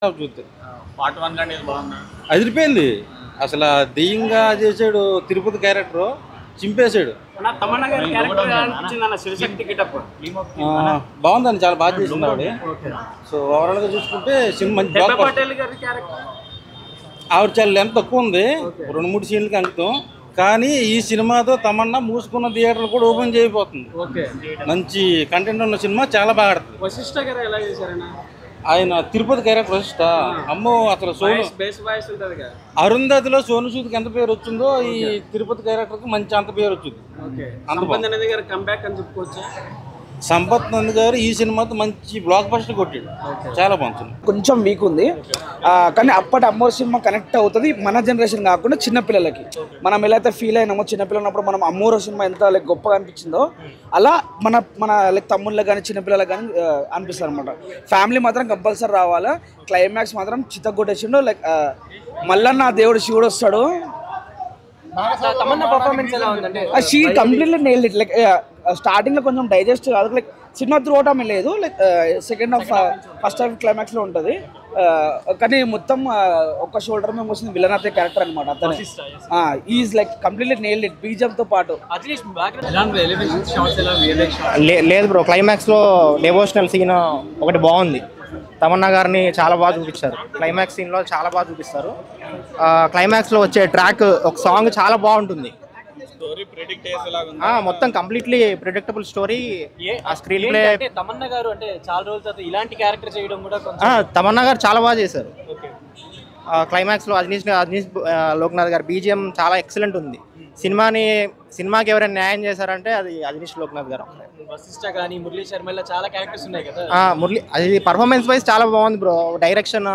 చూస్తే పార్ట్ 1 కంటే ఇది బాగుందా? అదిరిపోయింది. అసలు దెయ్యంగా చేసాడు, తిరుపతి క్యారెక్టర్ చింపేశాడు. తమన్నా గారి క్యారెక్టర్ అనిపించింది అన్న శివశక్తి గెటప్. బాగుందండి, చాలా బాగా చేసింది ఆవిడ. సో ఓవరాల్ గా చూసుకుంటే సినిమా మంచి దెబ్బ పటేల్ గారి క్యారెక్టర్ ఆవిడ చాలా లెంత్ తక్కువ ఉంది, 2-3 సీన్లకి అంకితం. కానీ ఈ సినిమాతో తమన్నా మూసుకున్న థియేటర్లు కూడా ఓపెన్ చేయబోతుంది. మంచి కంటెంట్ ఉన్న సినిమా, చాలా బాగా ఆడుతుంది. వశిష్ఠ గారు ఎలా చేశారన్న? ఆయన తిరుపతి క్యారెక్టర్ వశిష్ట అమ్మో, అసలు సోను బేస్ వాయిస్ ఉంటుంది కదా, అరుంధతిలో సోను సూద్కి ఎంత పేరు వచ్చిందో ఈ తిరుపతి క్యారెక్టర్కి మంచి అంత పేరు వచ్చింది. సంపత్ నంది గారు కంబ్యాక్ అని చెప్పుకోవచ్చు. సంపత్ నంది గారు ఈ సినిమాతో మంచి బ్లాక్ బస్టర్ కొట్టాడు, చాలా బాగుంటుంది. కొంచెం వీక్ ఉంది కానీ అప్పటి అమ్మోరు సినిమా కనెక్ట్ అవుతుంది మన జనరేషన్ కాకుండా చిన్నపిల్లలకి. మనం ఎలా అయితే ఫీల్ అయినామో చిన్నపిల్లలు ఉన్నప్పుడు మనం అమ్మోరు సినిమా ఎంత లైక్ గొప్పగా అనిపించిందో అలా మన మన లైక్ తమ్ముళ్ళకి కానీ చిన్నపిల్లలకు కానీ అనిపిస్తుంది అనమాట. ఫ్యామిలీ మాత్రం కంపల్సరీ రావాలా. క్లైమాక్స్ మాత్రం చిత్తగొట్టేసిండు. లైక్ మల్లన్న దేవుడు శివుడు వస్తాడు. She completely nailed it. Like starting లో కొంచెం డైజెస్ట్ కాదు, లైక్ సినిమా త్రూ అవుట్ ఆమె లేదు. Like second half first half climax లో ఉంటుంది. కానీ మొత్తం ఒక షోల్డర్ మేము వస్తుంది విలన్ అదే క్యారెక్టర్ అనమాట. అతనే is like completely nailed it బీజం తో పాటు. లేదు బ్రో, క్లైమాక్స్ లో డెవోషనల్ సీన్ ఒకటి బాగుంది. తమన్నా గారిని చాలా బాగా చూపించారు. క్లైమాక్స్ సీన్ లో చాలా బాగా చూపిస్తారు. క్లైమాక్స్ లో వచ్చే ట్రాక్ ఒక సాంగ్ చాలా బాగుంటుంది. మొత్తం కంప్లీట్లీ ప్రిడిక్టబుల్ స్టోరీ. ఆ స్క్రీన్ ప్లే తమన్నా గారు అంటే చాలా రోజుల తర్వాత ఇలాంటి క్యారెక్టర్ చేయడం కూడా తమన్నా గారు చాలా బాగా చేశారు. క్లైమాక్స్ లో అజనీష్ లోక్నాథ్ గారు బీజిఎం చాలా ఎక్సలెంట్ ఉంది. సినిమాకి ఎవరైనా న్యాయం చేశారంటే అది అజనీష్ లోక్నాథ్ గారు. వశిష్ఠ కానీ మురళీ శర్మ చాలా క్యారెక్టర్స్ ఉన్నాయి కదా. అది పర్ఫార్మెన్స్ వైజ్ చాలా బాగుంది bro. Direction,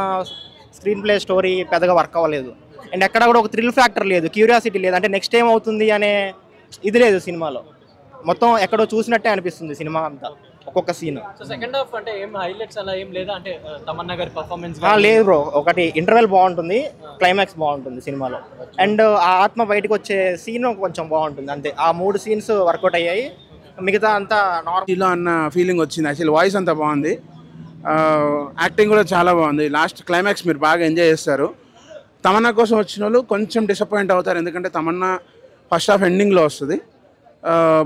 screen play, story పెద్దగా వర్క్ అవ్వలేదు. అండ్ ఎక్కడ కూడా ఒక థ్రిల్ ఫ్యాక్టర్ లేదు, క్యూరియాసిటీ లేదు. అంటే నెక్స్ట్ ఏం అవుతుంది అనే ఇది లేదు సినిమాలో. మొత్తం ఎక్కడో చూసినట్టే అనిపిస్తుంది సినిమా అంతా, ఒక్కొక్క సీన్. సెకండ్ హాఫ్ అంటే ఏం హైలైట్స్ అలా ఏం లేదా? అంటే తమన్నా గారి పర్ఫార్మెన్స్ లేదు బ్రో. ఒకటి ఇంటర్వెల్ బాగుంటుంది, క్లైమాక్స్ బాగుంటుంది సినిమాలో. అండ్ ఆ ఆత్మ బయటకు వచ్చే సీన్ కొంచెం బాగుంటుంది అంతే. ఆ 3 సీన్స్ వర్కౌట్ అయ్యాయి, మిగతా అంతా నార్మల్ అన్న ఫీలింగ్ వచ్చింది. యాక్చువల్లీ వాయిస్ అంతా బాగుంది, యాక్టింగ్ కూడా చాలా బాగుంది. లాస్ట్ క్లైమాక్స్ మీరు బాగా ఎంజాయ్ చేస్తారు. తమన్నా కోసం వచ్చిన వాళ్ళు కొంచెం డిసప్పాయింట్ అవుతారు, ఎందుకంటే తమన్నా ఫస్ట్ హాఫ్ ఎండింగ్లో వస్తుంది.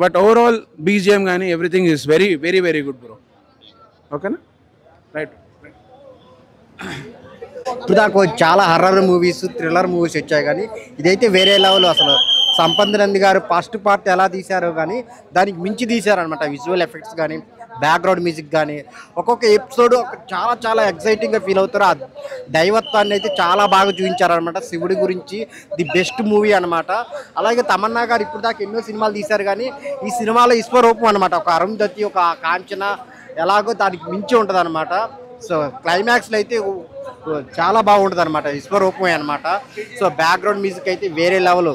బట్ ఓవరాల్ బీజిఎం కానీ everything is very very very good bro. ఓకేనా, రైట్. ఇప్పుడు దాకా చాలా హర్రర్ మూవీస్, థ్రిల్లర్ మూవీస్ వచ్చాయి, కానీ ఇదైతే వేరే లెవెల్. అసలు సంపత్ నంది గారు ఫస్ట్ పార్ట్ ఎలా తీశారో కానీ దానికి మించి తీశారనమాట. విజువల్ ఎఫెక్ట్స్ కానీ, బ్యాక్గ్రౌండ్ మ్యూజిక్ కానీ, ఒక్కొక్క ఎపిసోడ్ చాలా చాలా ఎక్సైటింగ్గా ఫీల్ అవుతారు. ఆ దైవత్వాన్ని అయితే చాలా బాగా చూపించారనమాట. శివుడి గురించి ది బెస్ట్ మూవీ అనమాట. అలాగే తమన్నా గారు ఇప్పుడు దాకా ఎన్నో సినిమాలు తీశారు, కానీ ఈ సినిమాలో విశ్వరూపం అనమాట. ఒక అరుంధతి, ఒక కాంచన ఎలాగో దానికి మించి ఉంటుంది అనమాట. సో క్లైమాక్స్లో అయితే చాలా బాగుంటుంది అనమాట, విశ్వరూపమే అనమాట. సో బ్యాక్గ్రౌండ్ మ్యూజిక్ అయితే వేరే లెవెల్.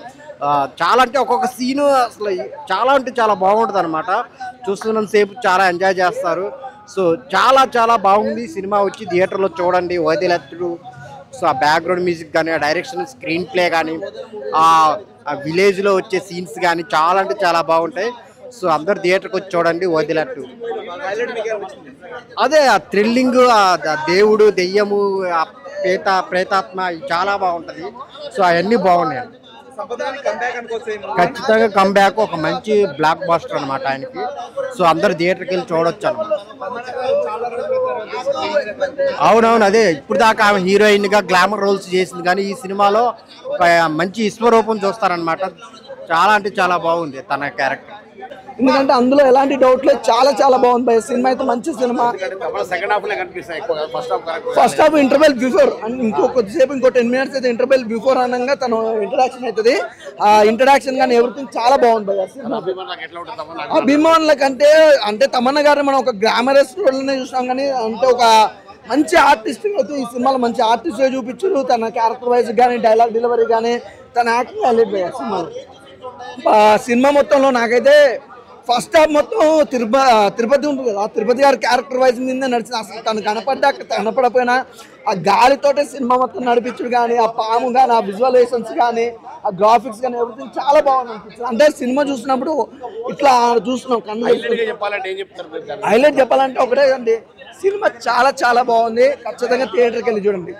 చాలా అంటే ఒక్కొక్క సీను అసలు చాలా అంటే చాలా బాగుంటుంది అనమాట. చూస్తున్నంతసేపు చాలా ఎంజాయ్ చేస్తారు. సో చాలా చాలా బాగుంది సినిమా. వచ్చి థియేటర్లో చూడండి, వదిలేత్తు. సో ఆ బ్యాక్గ్రౌండ్ మ్యూజిక్ కానీ, ఆ డైరెక్షన్, స్క్రీన్ ప్లే కానీ, ఆ విలేజ్లో వచ్చే సీన్స్ కానీ చాలా అంటే చాలా బాగుంటాయి. సో అందరు థియేటర్కి వచ్చి చూడండి, వదిలేట్టు. అదే ఆ థ్రిల్లింగ్, ఆ దేవుడు, దెయ్యము, ఆ ప్రేతాత్మ చాలా బాగుంటుంది. సో అవన్నీ బాగున్నాయి. ఖచ్చితంగా కంబ్యాక్, ఒక మంచి బ్లాక్ బాస్టర్ అనమాట ఆయనకి. సో అందరు థియేటర్కి వెళ్ళి చూడొచ్చు అనమాట. అవునవును, అదే ఇప్పుడు దాకా ఆమె హీరోయిన్గా గ్లామర్ రోల్స్ చేసింది, కానీ ఈ సినిమాలో ఒక మంచి విశ్వరూపం చూస్తారనమాట. చాలా అంటే చాలా బాగుంది తన క్యారెక్టర్. ఎందుకంటే అందులో ఎలాంటి డౌట్ లేదు, చాలా చాలా బాగుంది. సినిమా అయితే మంచి cinema. First half interval before, కొద్దిసేపు ఇంకో 10 minutes అయితే ఇంటర్వెల్ బిఫోర్ అనగా తను ఇంట్రడక్షన్ అవుతుంది. ఆ ఇంట్రడక్షన్ కానీ ఎవ్రీథింగ్ చాలా బాగుంది. అభిమానుల కంటే అంటే తమన్నా గారిని మనం ఒక గ్లామరస్ రోల్నే చూసాం, కానీ అంటే ఒక మంచి ఆర్టిస్ట్ అయితే ఈ సినిమాలో మంచి ఆర్టిస్ట్ చూపించారు. తన క్యారెక్టర్ వైజ్ కానీ, డైలాగ్ డెలివరీ కానీ, తన యాక్టింగ్ హైలైట్ అయ్యారు సినిమాలో. సినిమా మొత్తంలో నాకైతే ఫస్ట్ హాఫ్ మొత్తం తిరుపతి ఉంటుంది కదా, తిరుపతి గారి క్యారెక్టర్ వైజ్ మీద నడిచింది. అసలు తను కనపడపోయినా ఆ గాలితోటే సినిమా మొత్తం నడిపించుడు కానీ, ఆ పాము కానీ, ఆ విజువలైజేషన్స్ కానీ, ఆ గ్రాఫిక్స్ కానీ ఎవ్రీథింగ్ చాలా బాగుంది అనిపించింది. అంటే సినిమా చూసినప్పుడు ఇట్లా చూస్తున్నాం కన్ను. హైలైట్ చెప్పాలంటే ఒకటే అండి, సినిమా చాలా చాలా బాగుంది, ఖచ్చితంగా థియేటర్కి వెళ్ళి చూడండి.